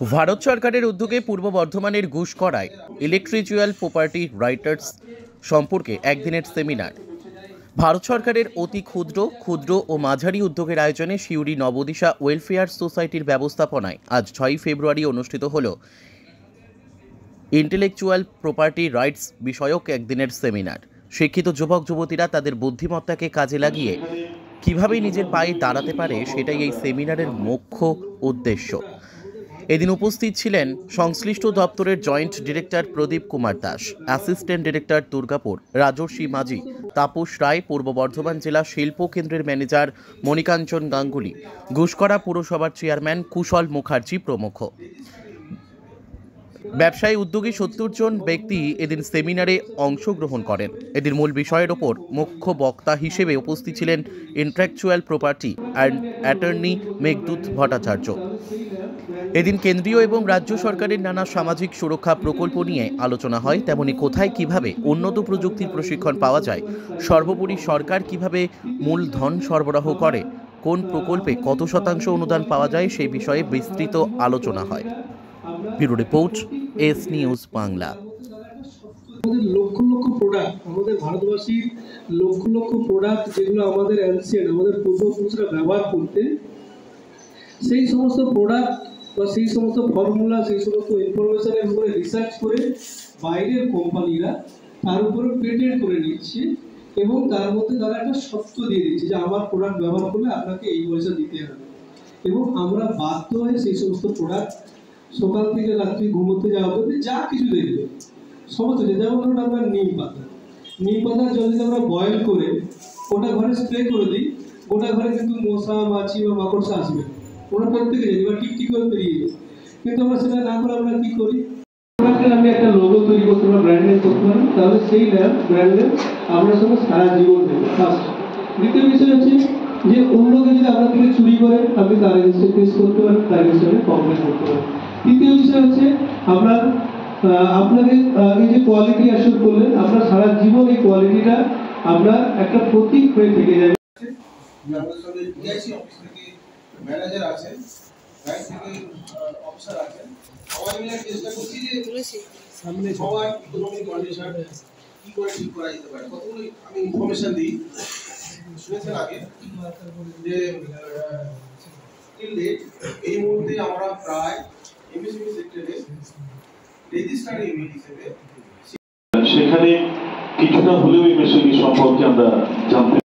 ভারত সরকারের উদ্যোগে পূর্ব বর্ধমানের ঘুষকরায় ইলেকট্রিচুয়াল প্রপার্টি রাইটার্স সম্পর্কে একদিনের সেমিনার। ভারত সরকারের অতি ক্ষুদ্র ও মাঝারি উদ্যোগের আয়োজনে সিউড়ি নবদিশা ওয়েলফেয়ার সোসাইটির ব্যবস্থাপনায় আজ 6 ফেব্রুয়ারি অনুষ্ঠিত হল ইন্টেলেকচুয়াল প্রপার্টি রাইটস বিষয়ক একদিনের সেমিনার। শিক্ষিত যুবক যুবতীরা তাদের বুদ্ধিমত্তাকে কাজে লাগিয়ে কিভাবে নিজের পায়ে দাঁড়াতে পারে সেটাই এই সেমিনারের মুখ্য উদ্দেশ্য। এদিন উপস্থিত ছিলেন সংশ্লিষ্ট দপ্তরের জয়েন্ট ডিরেক্টর প্রদীপ কুমার দাস, অ্যাসিস্ট্যান্ট ডিরেক্টর দুর্গাপুর রাজর্ষি মাঝি, তাপস রায়, পূর্ব বর্ধমান জেলা শিল্প কেন্দ্রের ম্যানেজার মণিকাঞ্চন গাঙ্গুলি, ঘুষকরা পুরসভার চেয়ারম্যান কুশল মুখার্জি প্রমুখ। ব্যবসায়ী উদ্যোগী 70 জন ব্যক্তি এদিন সেমিনারে অংশগ্রহণ করেন। এদিন মূল বিষয়ের ওপর মুখ্য বক্তা হিসেবে উপস্থিত ছিলেন intellectual property and attorney Meghdoot Bhattacharya. এদিন কেন্দ্রীয় এবং রাজ্য সরকারের নানা সামাজিক সুরক্ষা প্রকল্প নিয়ে আলোচনা হয়। তেমনি কোথায় কিভাবে উন্নত প্রযুক্তির প্রশিক্ষণ পাওয়া যায়, সর্বোপরি সরকার কিভাবে মূলধন সরবরাহ করে, কোন প্রকল্পে কত শতাংশ অনুদান পাওয়া যায় সেই বিষয়ে বিস্তৃত আলোচনা হয়। Bureau report, S news Bangla. Lakh lakh product, আমাদের ভারতবাসীর লক্ষ লক্ষ প্রোডাক্ট যেগুলো আমাদের অ্যানসিয়েন্ট, আমাদের পূর্বপুরুষরা ব্যবহার করতেন, সেই সমস্ত প্রোডাক্ট বা সেই সমস্ত ফর্মুলা, সেই সমস্ত ইনফরমেশনের উপরে রিসার্চ করে বাইরের কোম্পানিরা তার উপরে পেটেন্ট করে নিচ্ছে এবং তার মধ্যে তারা একটা শর্ত দিয়ে দিচ্ছে যে আমার প্রোডাক্ট ব্যবহার করলে আপনাকে এই পয়সা দিতে হবে। এবং আমরা বাধ্য হয়ে সেই সমস্ত প্রোডাক্ট সকাল থেকে রাত্রি ঘুমোতে যাওয়া পর্যন্ত যা কিছু দেখবে সমস্ত, যেমন ধরুন আমরা নিম পাতার জল যদি আমরা বয়েল করে ওটা ঘরে স্প্রে করে দিই, ওটা ঘরে কিন্তু মশা, মাছি বা মাকড়সা আসবে, ওরা প্রত্যেকে যাবে বা টিকটিক করে বেরিয়ে যাবে। কিন্তু আমরা সেটা না করে আমরা কি করি, আমি একটা লোগো তৈরি করতে পারি, ব্র্যান্ড নেম করতে পারি, তাহলে সেই ব্র্যান্ড নেম আমরা সঙ্গে সারা জীবন দেবো। ফার্স্ট। দ্বিতীয় বিষয় হচ্ছে যে অন্য কেউ যদি আপনার থেকে চুরি করে আপনি তার এগেইনস্টে কেস করতে পারেন, তার এগেইনস্টে কমপ্লেন করতে পারেন। তৃতীয় বিষয় হচ্ছে আপনার আপনাকে এই যে কোয়ালিটি অ্যাসিওর করলেন, আপনার সারা জীবন এই কোয়ালিটিটা আপনার একটা প্রতীক হয়ে থেকে যাবে। আমাদের সঙ্গে ডিআইসি অফিস থেকে ম্যানেজার আছেন, ব্যাংক থেকে অফিসার আছেন, সবাই মিলে চেষ্টা করছি যে সামনে সবার ইকোনমিক কন্ডিশন কি করে ঠিক করা যেতে পারে। কতগুলো আমি ইনফরমেশন দিই, শুনেছেন আগে যে এই মুহূর্তে আমরা প্রায় এমএসএমই সেক্টরে রেজিস্টার্ড ইউনিট হিসেবে সেখানে কিছুটা হলেও এমএসএমই সম্পর্কে আমরা জানতে